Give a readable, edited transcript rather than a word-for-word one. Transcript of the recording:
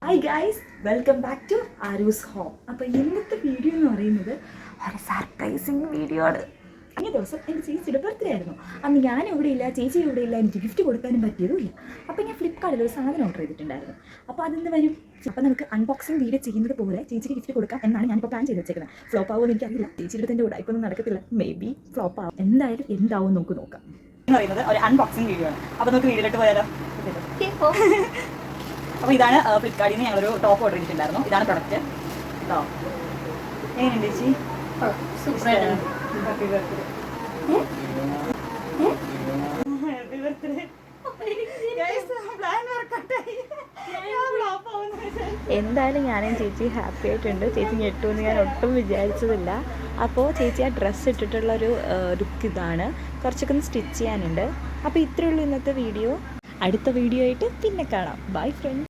Hi guys, welcome back to Aaru's home. അപ്പോൾ ഇന്നത്തെ video എന്ന് പറയുന്നത് ഒരു സർപ്രൈസിങ് വീഡിയോ ആണ്. കഴിഞ്ഞ ദിവസം എൻ്റെ ചേച്ചിയുടെ ബർത്ത്ഡേ ആയിരുന്നു. അന്ന് ഞാൻ ഇവിടെ ഇല്ല, ചേച്ചി ഇവിടെ ഇല്ല, എനിക്ക് ഗിഫ്റ്റ് കൊടുക്കാനും പറ്റിയതുമില്ല. അപ്പോൾ ഞാൻ ഫ്ലിപ്കാർട്ടിൽ ഒരു സാധനം ഓർഡർ ചെയ്തിട്ടുണ്ടായിരുന്നു. അപ്പോൾ അതിന്ന് വരും. അപ്പോൾ നമുക്ക് അൺബോക്സിങ് വീഡിയോ ചെയ്യുന്നത് പോലെ ചേച്ചിക്ക് ഗിഫ്റ്റ് കൊടുക്കാം എന്നാണ് ഞാനിപ്പോൾ പ്ലാൻ ചെയ്ത് വെച്ചേക്കുന്നത്. ഫ്ലോപ്പ് ആവുമെന്ന് എനിക്കറിയില്ല, ചേച്ചിയുടെ അടുത്ത് എൻ്റെ കൂടെ ഇപ്പം ഒന്നും നടക്കത്തില്ല. മേ ബി ഫ്ലോപ്പ് ആവും. എന്തായാലും എന്താവും നമുക്ക് നോക്കാം. എന്ന് പറയുന്നത് ഒരു അൺബോക്സിങ് വീഡിയോ ആണ്. അപ്പോൾ നമുക്ക് വീഡിയോയിലോട്ട് പോയാലോ? അപ്പോൾ ഇതാണ് ഫ്ലിപ്കാർട്ടിൽ നിന്ന് ഞങ്ങളൊരു ടോപ്പ് ഓർഡർ ചെയ്തിട്ടുണ്ടായിരുന്നു. ഇതാണ് പ്രൊഡക്റ്റ് കേട്ടോ. എങ്ങനെയുണ്ട് ചേച്ചി? Happy birthday. Happy birthday. എന്തായാലും ഞാനും ചേച്ചി ഹാപ്പി ആയിട്ടുണ്ട്. ചേച്ചി ഞെട്ടുമെന്ന് ഞാൻ ഒട്ടും വിചാരിച്ചതില്ല. അപ്പോൾ ചേച്ചി ആ ഡ്രസ്സ് ഇട്ടിട്ടുള്ളൊരു ലുക്ക് ഇതാണ്. കുറച്ചൊക്കെ ഒന്ന് സ്റ്റിച്ച് ചെയ്യാനുണ്ട്. അപ്പോൾ ഇത്രയേ ഉള്ളൂ ഇന്നത്തെ വീഡിയോ. അടുത്ത വീഡിയോ ആയിട്ട് പിന്നെ കാണാം. Bye friends.